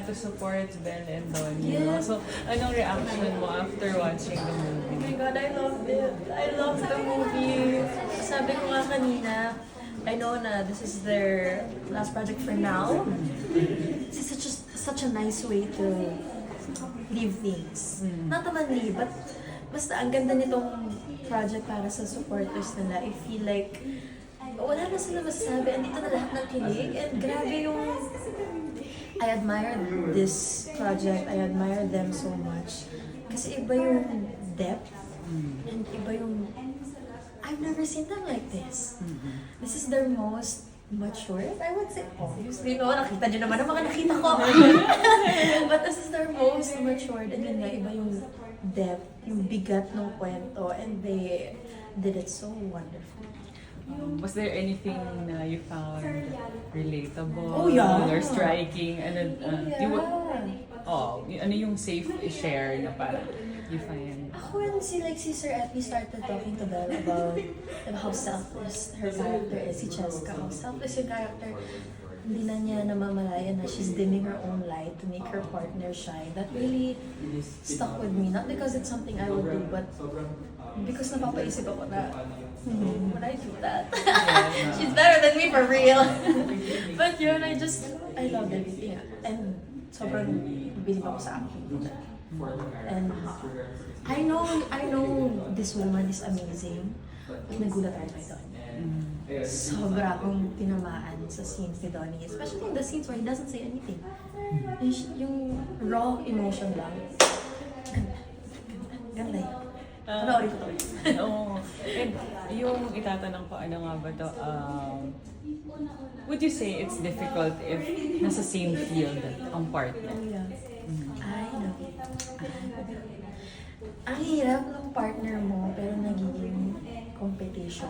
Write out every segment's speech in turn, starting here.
to support Belle and Donnie. No? So, anong reaction mo after watching the Oh movie? my God, I loved it. I loved the movie. Sabi ko nga kanina, I know na this is their last project for now. This is such a nice way to leave things. Not naman leave, but basta ang ganda nitong project para sa supporters nila. I feel like wala na sila masasabi. Andito na lahat ng kilig. And grabe yung I admire this project. I admire them so much. Kasi iba yung depth and iba yung I've never seen them like this. This is their most mature, I would say. Obviously, no, nakita nyo naman ang mga nakita ko. But this is their most matured. And yun nga, iba yung depth, yung bigat ng kwento. And they did it so wonderful. Was there anything na you found relatable Oh, yeah. or striking? Ano, Yeah. ano yung safe i-share na parang you find? Ako when si Sir Effie started talking to Belle about how selfless her character is, si Cheska, how selfless yung character, hindi na niya namamalayan na she's dimming her own light to make her partner shine. That really stuck with me. Not because it's something I would do, but because napapaisip ako na, would I do that? She's better than me for real. But yun, I loved everything. And sobrang bilib ako sa acting. And I know this woman is amazing. But nagulat ako kay Donnie. Sobra akong tinamaan sa scenes ni Donnie. Especially in the scenes where he doesn't say anything. Yung raw emotion lang. Ganda yun. Panoorin ko to. Oo. And yung itatanong ko, ano nga ba to? Would you say it's difficult if nasa same field ang partner? I know. Ang hirap ng partner mo pero nagiging competition.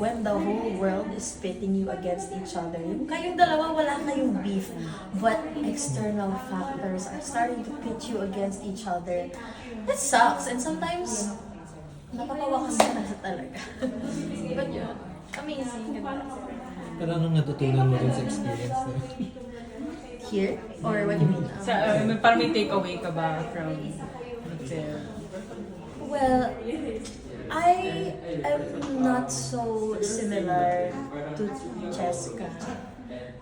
When the whole world is pitting you against each other. Yung kayong dalawa wala kayong beef, but external factors are starting to pit you against each other. It sucks and sometimes napapawakas ka na talaga. But yun, amazing. Pero anong natutunan mo rin sa experience na yun? Here? Or what do you mean? Parang may takeaway ka ba from the Well, I am not so similar to Cheska.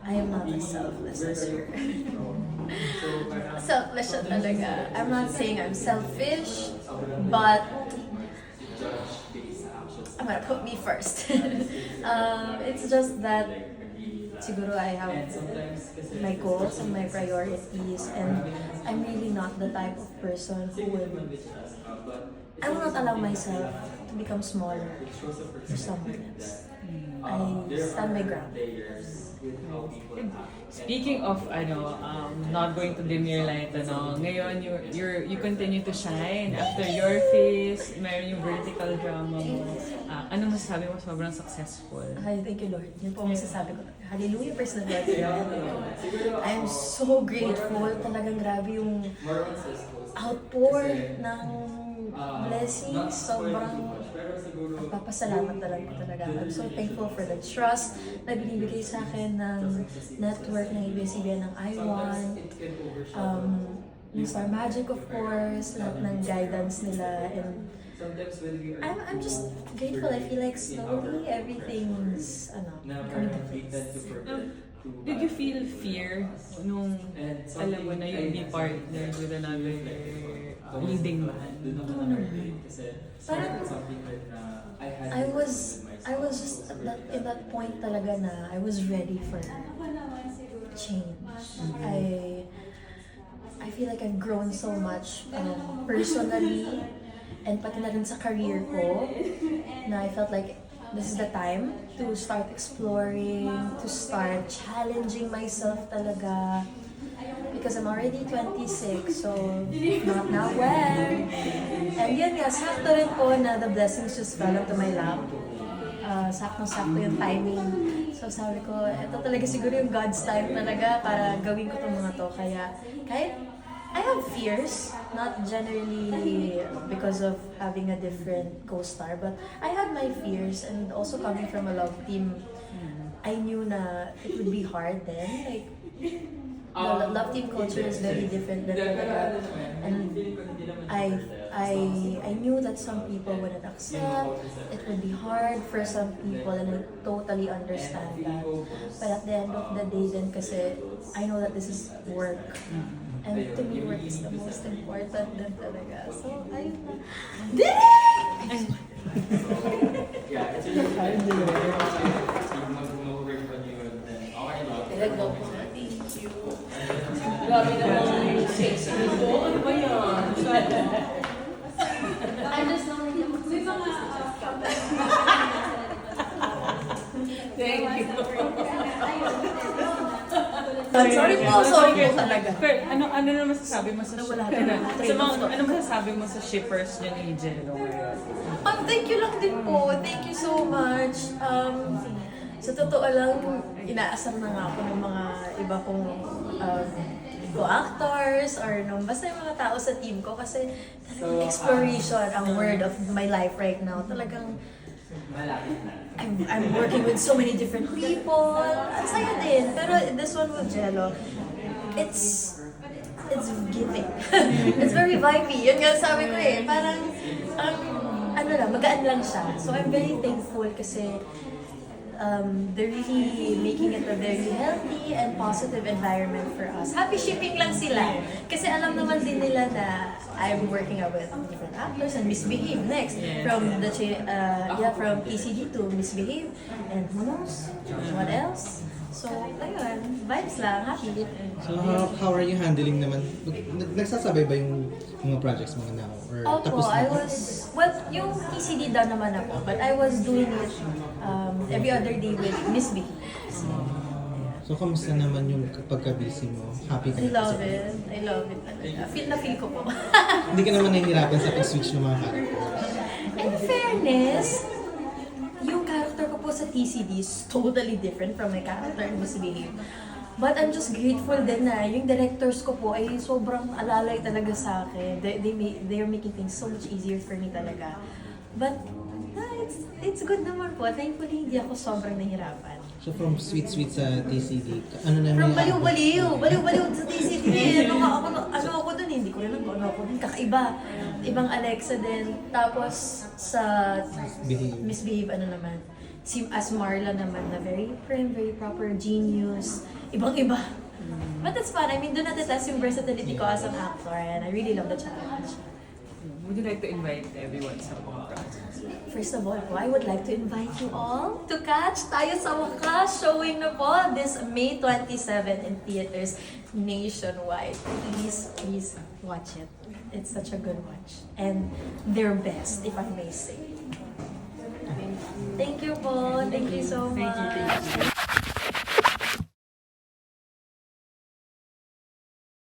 I am not as selfless as her. Selfless siya talaga. I'm not saying I'm selfish, but I'm gonna put me first. It's just that siguro I have my goals and my priorities, and I'm really not the type of person who would I will not allow myself to become smaller for someone else. I stand my ground. Speaking of not going to dim your light, ngayon you continue to shine after your face, meron yung vertical drama mo. Ano masasabi mo, sobrang successful? Ay, thank you Lord. Yun po ang masasabi ko. Hallelujah, praise the Lord. I'm so grateful. Talagang grabe yung outpour ng blessings. Sobrang nagpapasalamat talaga ko talaga. I'm so thankful for the trust na binibigay sa akin ng network ng ABS-CBN ng I-1. Yung Star Magic, of course, lahat ng guidance nila. And I'm just grateful. I feel like slowly everything's coming to place. Did you feel fear nung alam mo na you'll be partnered with another leading man? Parang I was just in that point talaga na I was ready for change. I feel like I've grown so much personally and pati na rin sa career ko na I felt like this is the time to start exploring, to start challenging myself talaga. Because I'm already 26, so not now when. And yun nga, sakto rin po na the blessings just fell into my lap. Saktong-sakto yung timing. So sabi ko, ito talaga siguro yung God's time talaga para gawin ko itong mga to. Kaya kahit I have fears, not generally because of having a different co-star, but I had my fears, and also coming from a love team, I knew na it would be hard then. Like, the love team culture is very different than talaga. And I knew that some people wouldn't accept, it would be hard for some people, and I totally understand that. But at the end of the day then kasi, I know that this is work. And to me, work is the most important din talaga. So, ayun na. Talaga po. Thank you. Grabe naman. Sexy nito. Ano ba yan? I'm just not really Thank you. sorry po talaga. Pero ano na masasabi mo sa Wala ano masasabi mo sa shippers niya ni Jello ngayon? Thank you lang din po. Thank you so much. Sa totoo lang, inaasar na nga ako ng mga iba kong co-actors or basta yung mga tao sa team ko kasi talagang exploration ang word of my life right now. Talagang I'm working with so many different people. Ang saya din. Pero this one with Jello, it's giving. It's very vibey. Yun nga sabi ko eh. Parang, ano lang, magaan lang siya. So I'm very thankful kasi they're really making it a very healthy and positive environment for us. Happy shipping lang sila. Kasi alam naman din nila na I'm working out with different actors and Misbehave next. From PCG to Misbehave. And who knows? What else? So, ayun. Vibes lang. Happy. So how are you handling naman? Nagsasabay ba yung mga projects mo now? Or Opo, tapos na I ba? was, well, yung PCD down naman ako, but I was doing it every other day with Miss B. So kamusta naman yung pagka-busy mo? Happy ka I na love sa- it. I love it talaga. Feel ko po. Hindi ka naman nahihirapan sa pag-switch ng mga characters. In fairness, yung character ko po sa TCD is totally different from my character in Misbehave. But I'm just grateful din na yung directors ko po ay sobrang alalay talaga sa akin. They're making things so much easier for me talaga. But it's good naman po. Thankfully, hindi ako sobrang nahirapan. So from sweet sa TCD, ano naman From yung- baliw-baliw sa TCD. Ano ako dun, hindi ko rin alam ano ako dun. Kakaiba. Ibang Alexa din. Tapos sa Behave. Misbehave, ano naman. Si as Marla naman na very prim, very proper, genius. Ibang-iba. But it's fun. I mean, doon natetest yung versatility ko as an actor and I really love the challenge. Would you like to invite everyone sa mga projects? First of all po, I would like to invite you all to catch Tayo sa Wakas. Showing na po this May 27 in theaters nationwide. Please watch it. It's such a good watch. And their best, if I may say. Thank you po. Thank you so much. Thank you.